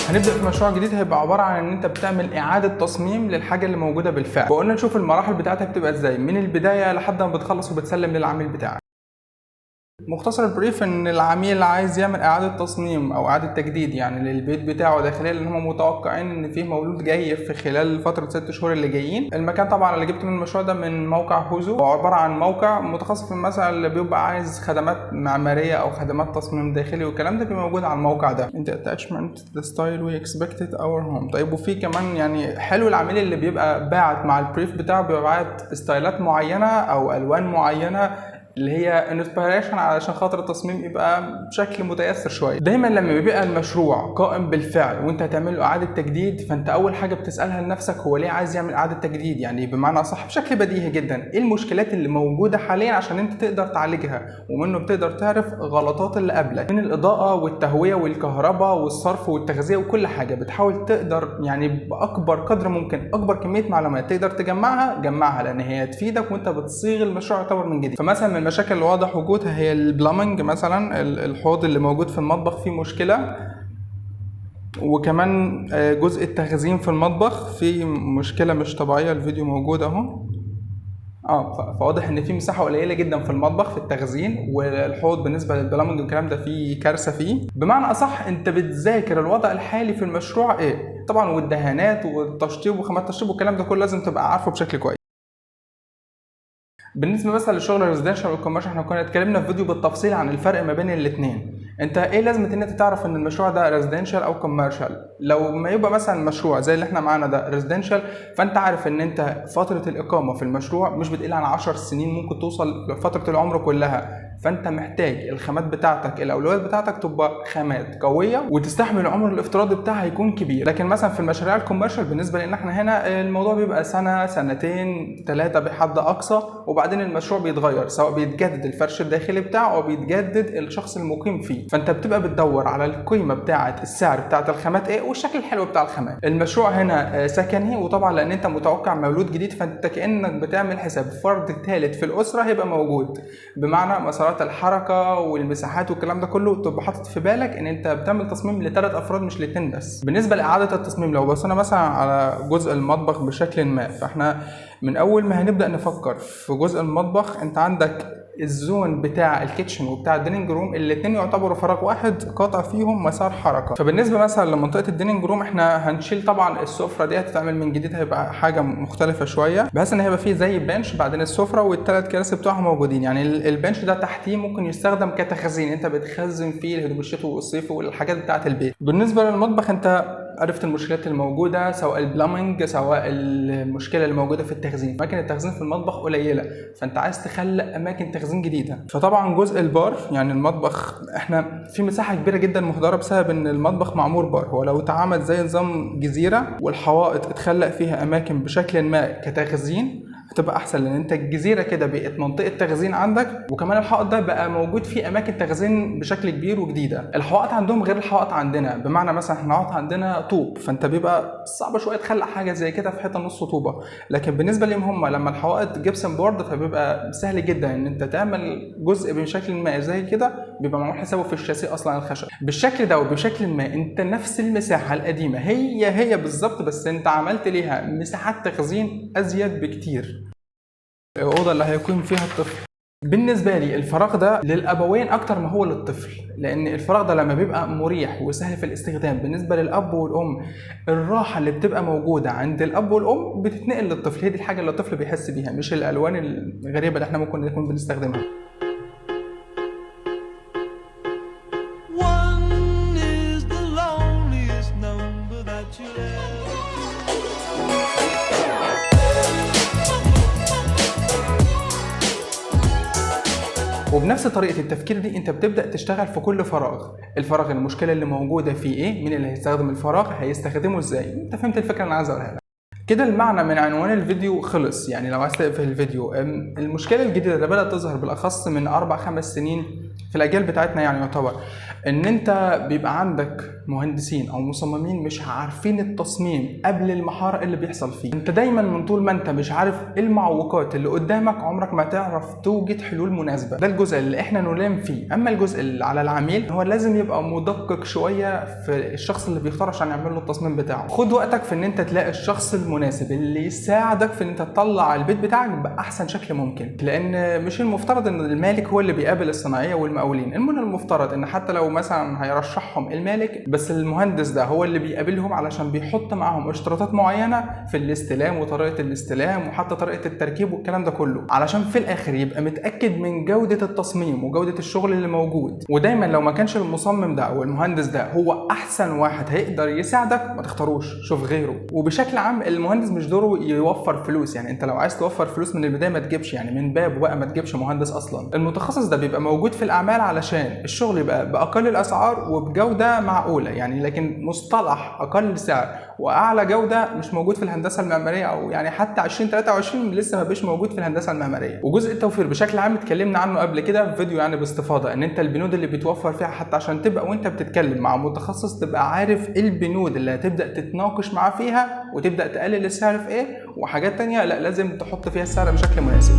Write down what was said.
هنبدأ في مشروع جديد هيبقى عبارة عن ان انت بتعمل اعادة تصميم للحاجة اللي موجودة بالفعل، وقلنا نشوف المراحل بتاعتها بتبقى ازاي من البداية لحد ما بتخلص وبتسلم للعميل بتاعك. مختصر البريف ان العميل عايز يعمل اعادة تصميم او اعادة تجديد يعني للبيت بتاعه داخليا، لان هم متوقعين ان فيه مولود جاي في خلال فترة 6 شهور اللي جايين. المكان طبعا اللي جبت من المشروع ده من موقع هوزو، هو عبارة عن موقع متخصص في مثلا اللي بيبقى عايز خدمات معمارية او خدمات تصميم داخلي، والكلام ده بيبقى موجود على الموقع ده. انت attachment the style we expected our home. طيب وفي كمان يعني حلو العميل اللي بيبقى باعت مع البريف بتاعه بيبقى باعت ستايلات معينة او الوان معينة اللي هي انسبيريشن علشان خاطر التصميم يبقى بشكل متيسر شويه. دايما لما بيبقى المشروع قائم بالفعل وانت هتعمل له اعاده تجديد، فانت اول حاجه بتسالها لنفسك هو ليه عايز يعمل اعاده تجديد، يعني بمعنى صح بشكل بديهي جدا ايه المشكلات اللي موجوده حاليا عشان انت تقدر تعالجها، ومنه بتقدر تعرف غلطات اللي قبلك من الاضاءه والتهويه والكهرباء والصرف والتغذيه وكل حاجه. بتحاول تقدر يعني باكبر قدر ممكن اكبر كميه معلومات تقدر جمعها لان هي تفيدك وانت بتصيغ المشروع يعتبر من جديد. فمثلا من المشاكل اللي واضح وجودها هي البلامنج، مثلا الحوض اللي موجود في المطبخ فيه مشكله، وكمان جزء التخزين في المطبخ فيه مشكله مش طبيعيه. الفيديو موجود اهو. فواضح ان في مساحه قليله جدا في المطبخ في التخزين، والحوض بالنسبه للبلامنج والكلام ده فيه كارثه فيه. بمعنى اصح انت بتذاكر الوضع الحالي في المشروع ايه طبعا، والدهانات والتشطيب وخامات التشطيب والكلام ده كله لازم تبقى عارفه بشكل كويس. بالنسبه مثلا للشغل الريزيدنشال والكوميرشال، احنا كنا اتكلمنا في فيديو بالتفصيل عن الفرق ما بين الاثنين. انت ايه لازمه ان انت تعرف ان المشروع ده ريزيدنشال او كوميرشال؟ لو ما يبقى مثلا مشروع زي اللي احنا معانا ده ريزيدنشال، فانت عارف ان انت فتره الاقامه في المشروع مش بتقل عن 10 سنين، ممكن توصل لفتره العمر كلها. فانت محتاج الخامات بتاعتك، الاولويات بتاعتك تبقى خامات قويه وتستحمل العمر الافتراضي بتاعها يكون كبير. لكن مثلا في المشاريع الكوميرشال بالنسبه لنا احنا هنا الموضوع بيبقى سنه سنتين ثلاثه بحد اقصى، وبعدين المشروع بيتغير سواء بيتجدد الفرش الداخلي بتاعه او بيتجدد الشخص المقيم فيه. فانت بتبقى بتدور على القيمه بتاعه السعر بتاعه الخامات ايه والشكل الحلو بتاع الخامات. المشروع هنا سكني، وطبعا لان انت متوقع مولود جديد فانت كانك بتعمل حساب فرد ثالث في الاسره هيبقى موجود، بمعنى مسارات الحركه والمساحات والكلام ده كله تبقى حاطط في بالك ان انت بتعمل تصميم لثلاث افراد مش لاثنين بس. بالنسبه لاعاده التصميم لو بصينا مثلا على جزء المطبخ بشكل ما، فاحنا من اول ما هنبدا نفكر في جزء المطبخ انت عندك الزون بتاع الكيتشن وبتاع الديننج روم، الاثنين يعتبروا فراغ واحد قاطع فيهم مسار حركه. فبالنسبه مثلا لمنطقه الديننج روم احنا هنشيل طبعا السفره دي، هتتعمل من جديد هيبقى حاجه مختلفه شويه، بحيث ان هيبقى فيه زي بنش بعدين السفره والثلاث كراسي بتوعهم موجودين. يعني البنش ده تحتيه ممكن يستخدم كتخزين، انت بتخزن فيه الهدوم الشتوي والصيفي والحاجات بتاعه البيت. بالنسبه للمطبخ انت عرفت المشكلات الموجوده، سواء البلامنج سواء المشكله الموجوده في التخزين. اماكن التخزين في المطبخ قليله، فانت عايز تخلق اماكن تخزين جديده. فطبعا جزء البار يعني المطبخ احنا في مساحه كبيره جدا مهدره بسبب ان المطبخ معمول بار. هو لو اتعمل زي نظام جزيره والحوائط اتخلق فيها اماكن بشكل ما كتخزين هتبقى احسن، لان انت الجزيره كده بقت منطقه تخزين عندك، وكمان الحائط ده بقى موجود فيه اماكن تخزين بشكل كبير وجديده. الحوائط عندهم غير الحوائط عندنا، بمعنى مثلا احنا الحوائط عندنا طوب، فانت بيبقى صعب شويه تخلق حاجه زي كده في حته نص طوبه. لكن بالنسبه لهم هم لما الحوائط جبسن بورد فبيبقى سهل جدا ان انت تعمل جزء بشكل ما زي كده، بيبقى معمول حسابه في الشاسيه اصلا الخشب بالشكل ده. وبشكل ما انت نفس المساحه القديمه هي بالظبط، بس انت عملت ليها مساحات تخزين ازيد بكتير. الأوضة اللي هيقيم فيها الطفل بالنسبة لي الفراغ ده للأبوين أكتر ما هو للطفل، لأن الفراغ ده لما بيبقى مريح وسهل في الاستخدام بالنسبة للأب والأم، الراحة اللي بتبقى موجودة عند الأب والأم بتتنقل للطفل. هي دي الحاجة اللي الطفل بيحس بيها، مش الألوان الغريبة اللي احنا ممكن نكون بنستخدمها. وبنفس طريقة التفكير دي انت بتبدأ تشتغل في كل فراغ. الفراغ المشكلة اللي موجودة فيه ايه، مين اللي هيستخدم الفراغ، هيستخدمه ازاي. انت فهمت الفكرة اللي انا عايز اقولها لك. كده المعنى من عنوان الفيديو خلص. يعني لو عايز تقفل الفيديو، المشكلة الجديدة اللي بدأت تظهر بالأخص من 4-5 سنين في الاجيال بتاعتنا يعني يعتبر ان انت بيبقى عندك مهندسين او مصممين مش عارفين التصميم قبل المحاره اللي بيحصل فيه. انت دايما من طول ما انت مش عارف ايه المعوقات اللي قدامك عمرك ما تعرف توجد حلول مناسبه. ده الجزء اللي احنا نلام فيه. اما الجزء اللي على العميل هو لازم يبقى مدقق شويه في الشخص اللي بيختار عشان يعمل له التصميم بتاعه. خد وقتك في ان انت تلاقي الشخص المناسب اللي يساعدك في ان انت تطلع البيت بتاعك باحسن شكل ممكن، لان مش المفترض ان المالك هو اللي بيقابل الصناعيه والمقاولين. من المفترض ان حتى لو مثلا هيرشحهم المالك، بس المهندس ده هو اللي بيقابلهم علشان بيحط معاهم اشتراطات معينه في الاستلام وطريقه الاستلام وحتى طريقه التركيب والكلام ده كله، علشان في الاخر يبقى متاكد من جوده التصميم وجوده الشغل اللي موجود. ودايما لو ما كانش المصمم ده او المهندس ده هو احسن واحد هيقدر يساعدك ما تختاروش، شوف غيره. وبشكل عام المهندس مش دوره يوفر فلوس، يعني انت لو عايز توفر فلوس من البدايه ما تجيبش، يعني من باب بقى ما تجيبش مهندس اصلا. المتخصص ده بيبقى موجود في الاعمال علشان الشغل يبقى باقل الاسعار وبجوده معقوله يعني، لكن مصطلح اقل سعر واعلى جوده مش موجود في الهندسه المعماريه، او يعني حتى 2023 لسه ما بقاش موجود في الهندسه المعماريه. وجزء التوفير بشكل عام اتكلمنا عنه قبل كده في فيديو يعني باستفاضه، ان انت البنود اللي بتوفر فيها حتى عشان تبقى وانت بتتكلم مع متخصص تبقى عارف ايه البنود اللي هتبدا تتناقش معاه فيها وتبدا تقلل السعر في ايه، وحاجات تانية لا لازم تحط فيها السعر بشكل مناسب.